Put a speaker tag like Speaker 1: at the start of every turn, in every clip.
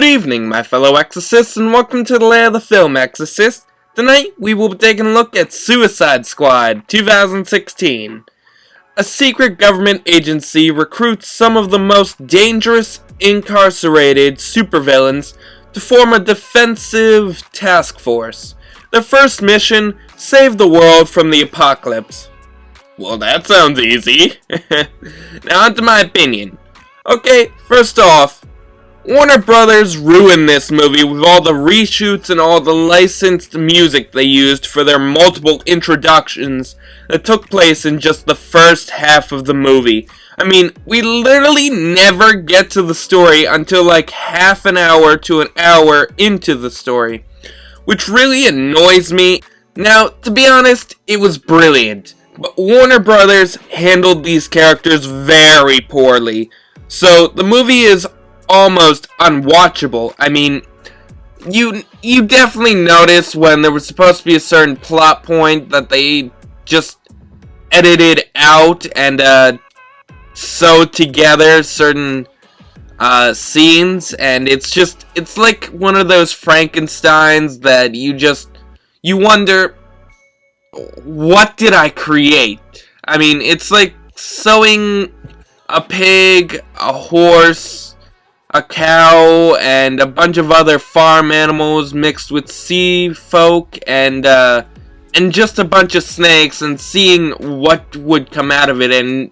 Speaker 1: evening, my fellow exorcists, and welcome to the lair of the film Exorcist. Tonight, we will be taking a look at Suicide Squad 2016. A secret government agency recruits some of the most dangerous, incarcerated supervillains to form a defensive task force. Their first mission, save the world from the apocalypse. Well, that sounds easy. Now, onto my opinion. Okay, first off, Warner Brothers ruined this movie with all the reshoots and all the licensed music they used for their multiple introductions that took place in just the first half of the movie. I mean, we literally never get to the story until like half an hour to an hour into the story, which really annoys me. Now, to be honest, it was brilliant, but Warner Brothers handled these characters very poorly. So, the movie is almost unwatchable. I mean, you definitely notice when there was supposed to be a certain plot point that they just edited out and sewed together certain scenes, and it's like one of those Frankensteins that you wonder, what did I create? I mean, it's like sewing a pig, a horse, a cow, and a bunch of other farm animals mixed with sea folk and just a bunch of snakes, and seeing what would come out of it and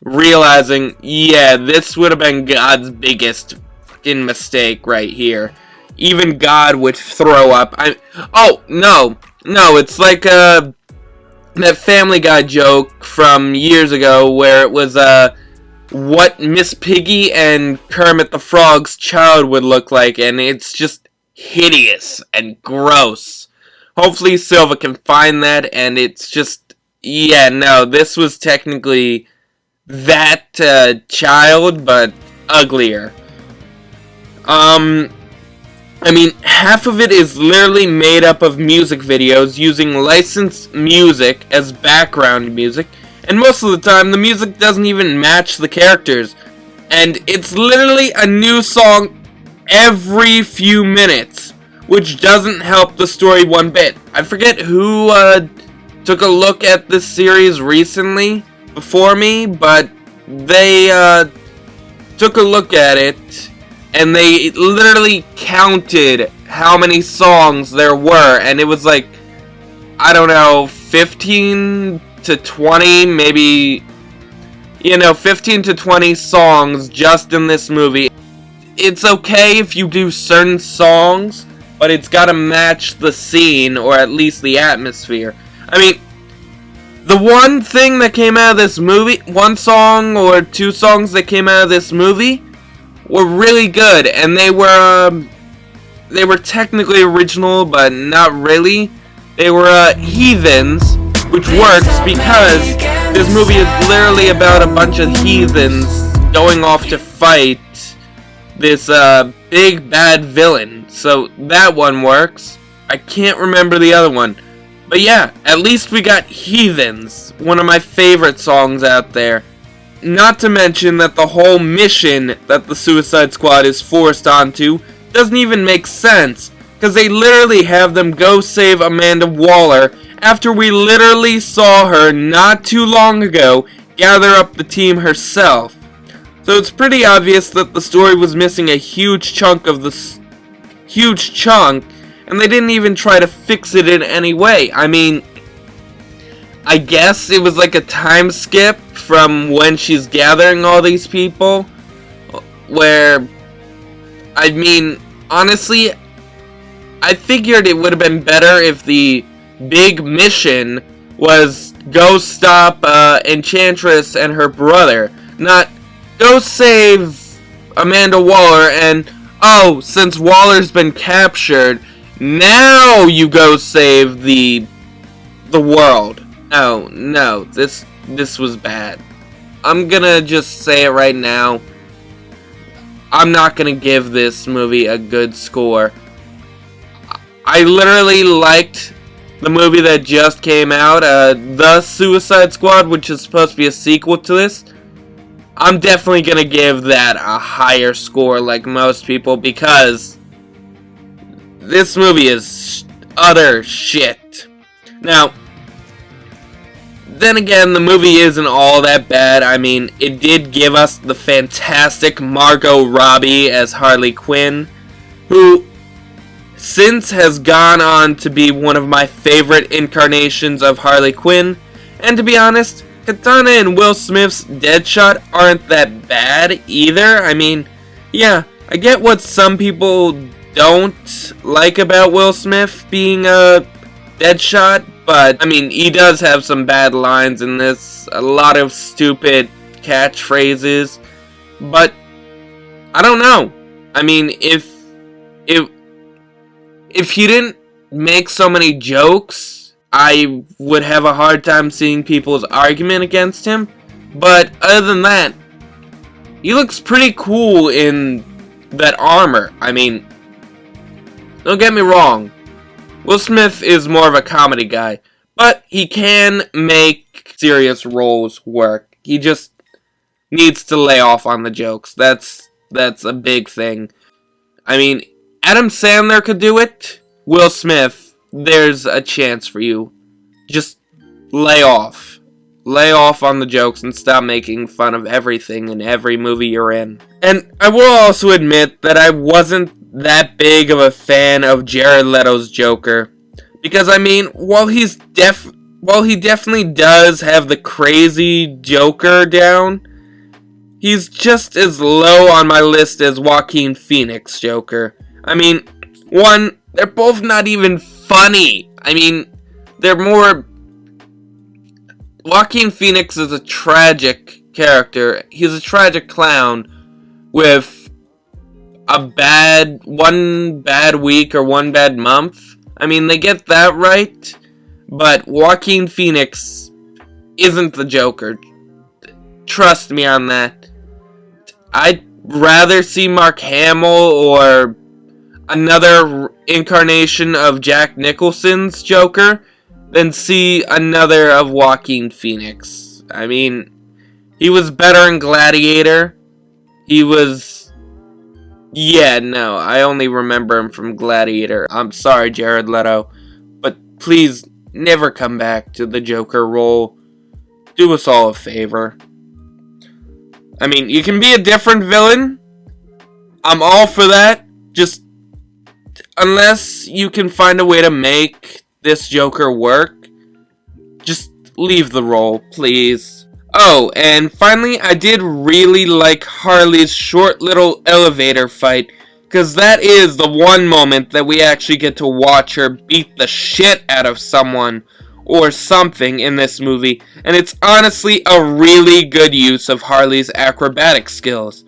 Speaker 1: realizing, yeah, this would have been God's biggest fucking mistake right here. Even God would throw up. No, it's like that Family Guy joke from years ago where it was what Miss Piggy and Kermit the Frog's child would look like, and it's just hideous and gross. Hopefully Silva can find that, and it's just, yeah, no, this was technically that child, but uglier. I mean, half of it is literally made up of music videos using licensed music as background music, and most of the time the music doesn't even match the characters, and it's literally a new song every few minutes, which doesn't help the story one bit. I forget who took a look at this series recently before me, but they took a look at it and they literally counted how many songs there were, and it was like, I don't know, 15 to 20, maybe, 15 to 20 songs just in this movie. It's okay if you do certain songs, but it's gotta match the scene, or at least the atmosphere. I mean, the one thing that came out of this movie, one song or two songs that came out of this movie, were really good, and they were technically original, but not really. They were Heathens, which works because this movie is literally about a bunch of heathens going off to fight this big bad villain. So that one works. I can't remember the other one. But yeah, at least we got Heathens, one of my favorite songs out there. Not to mention that the whole mission that the Suicide Squad is forced onto doesn't even make sense, because they literally have them go save Amanda Waller after we literally saw her not too long ago gather up the team herself. So it's pretty obvious that the story was missing a huge chunk, and they didn't even try to fix it in any way. I mean, I guess it was like a time skip from when she's gathering all these people, where, I mean, honestly, I figured it would have been better if the big mission was go stop Enchantress and her brother, not go save Amanda Waller and, oh, since Waller's been captured, now you go save the world. No, this was bad. I'm gonna just say it right now. I'm not gonna give this movie a good score. I literally liked the movie that just came out, The Suicide Squad, which is supposed to be a sequel to this. I'm definitely gonna give that a higher score like most people, because this movie is utter shit. Now, then again, the movie isn't all that bad. I mean, it did give us the fantastic Margot Robbie as Harley Quinn, who since has gone on to be one of my favorite incarnations of Harley Quinn. And to be honest, Katana and Will Smith's Deadshot aren't that bad either. I mean, yeah, I get what some people don't like about Will Smith being a Deadshot, but I mean, he does have some bad lines in this, a lot of stupid catchphrases, but I don't know. I mean, if he didn't make so many jokes, I would have a hard time seeing people's argument against him. But other than that, he looks pretty cool in that armor. I mean, don't get me wrong, Will Smith is more of a comedy guy, but he can make serious roles work. He just needs to lay off on the jokes. That's a big thing. I mean, Adam Sandler could do it. Will Smith, there's a chance for you. Just lay off. Lay off on the jokes and stop making fun of everything in every movie you're in. And I will also admit that I wasn't that big of a fan of Jared Leto's Joker. Because, I mean, while he definitely does have the crazy Joker down, he's just as low on my list as Joaquin Phoenix Joker. I mean, one, they're both not even funny. I mean, they're more... Joaquin Phoenix is a tragic character. He's a tragic clown with one bad week or one bad month. I mean, they get that right, but Joaquin Phoenix isn't the Joker. Trust me on that. I'd rather see Mark Hamill or another incarnation of Jack Nicholson's Joker than see another of Joaquin Phoenix. I mean, he was better in Gladiator. He was... Yeah, no, I only remember him from Gladiator. I'm sorry, Jared Leto, but please never come back to the Joker role. Do us all a favor. I mean, you can be a different villain. I'm all for that. Just, unless you can find a way to make this Joker work, just leave the role, please. Oh, and finally, I did really like Harley's short little elevator fight, because that is the one moment that we actually get to watch her beat the shit out of someone or something in this movie, and it's honestly a really good use of Harley's acrobatic skills.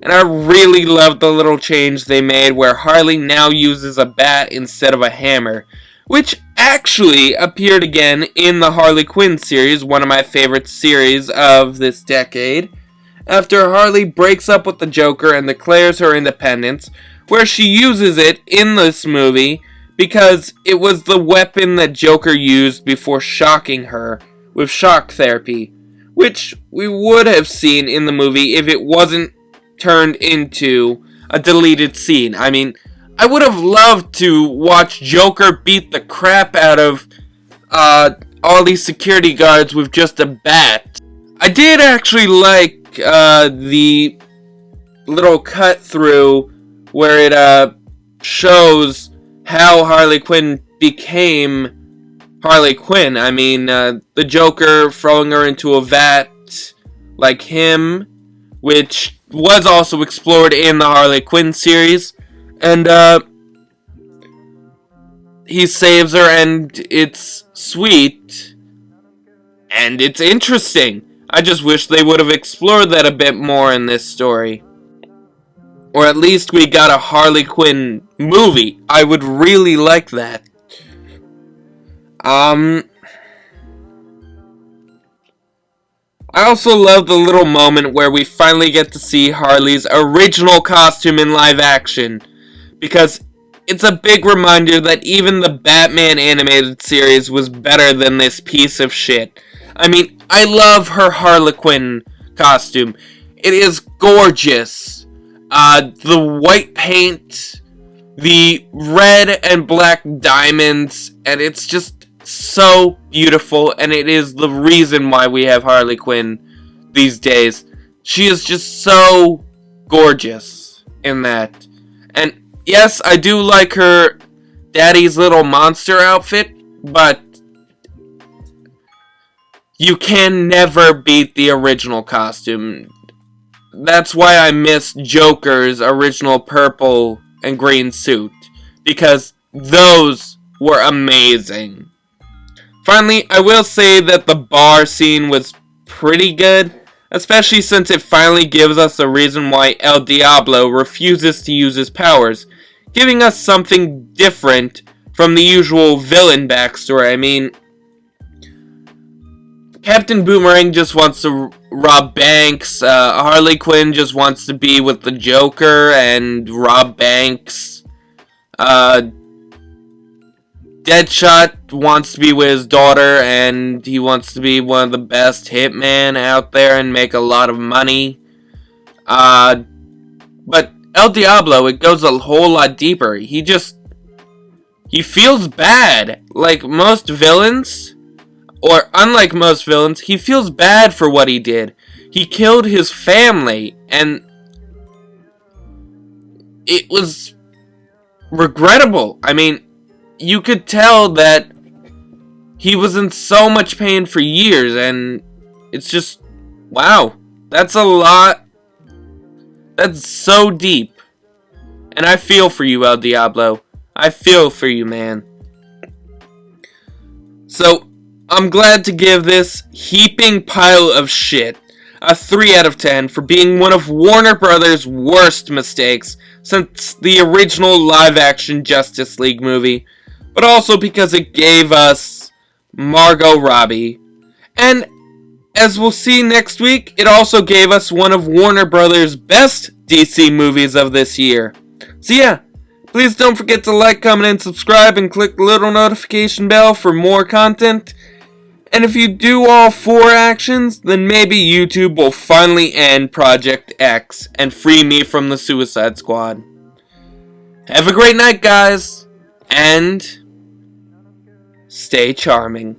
Speaker 1: And I really love the little change they made where Harley now uses a bat instead of a hammer, which actually appeared again in the Harley Quinn series, one of my favorite series of this decade, after Harley breaks up with the Joker and declares her independence, where she uses it in this movie because it was the weapon that Joker used before shocking her with shock therapy, which we would have seen in the movie if it wasn't turned into a deleted scene. I mean, I would have loved to watch Joker beat the crap out of all these security guards with just a bat. I did actually like the little cut through where it shows how Harley Quinn became Harley Quinn. I mean, the Joker throwing her into a vat like him, which was also explored in the Harley Quinn series. And, he saves her, and it's sweet, and it's interesting. I just wish they would have explored that a bit more in this story. Or at least we got a Harley Quinn movie. I would really like that. I also love the little moment where we finally get to see Harley's original costume in live action, because it's a big reminder that even the Batman animated series was better than this piece of shit. I mean, I love her Harley Quinn costume. It is gorgeous. The white paint, the red and black diamonds, and it's just so beautiful, and it is the reason why we have Harley Quinn these days. She is just so gorgeous in that. And yes, I do like her daddy's little monster outfit, but you can never beat the original costume. That's why I miss Joker's original purple and green suit, because those were amazing. Finally, I will say that the bar scene was pretty good, especially since it finally gives us a reason why El Diablo refuses to use his powers, giving us something different from the usual villain backstory. I mean, Captain Boomerang just wants to rob banks, Harley Quinn just wants to be with the Joker and rob banks, Deadshot wants to be with his daughter, and he wants to be one of the best hitmen out there and make a lot of money. But El Diablo, it goes a whole lot deeper. He feels bad. Like most villains, or unlike most villains, he feels bad for what he did. He killed his family, and it was regrettable. I mean, you could tell that he was in so much pain for years, and it's just, wow, that's a lot. That's so deep. And I feel for you, El Diablo. I feel for you, man. So, I'm glad to give this heaping pile of shit a 3 out of 10 for being one of Warner Brothers' worst mistakes since the original live-action Justice League movie, but also because it gave us Margot Robbie. And as we'll see next week, it also gave us one of Warner Brothers' best DC movies of this year. So yeah, please don't forget to like, comment, and subscribe, and click the little notification bell for more content. And if you do all 4 actions, then maybe YouTube will finally end Project X and free me from the Suicide Squad. Have a great night, guys, and stay charming.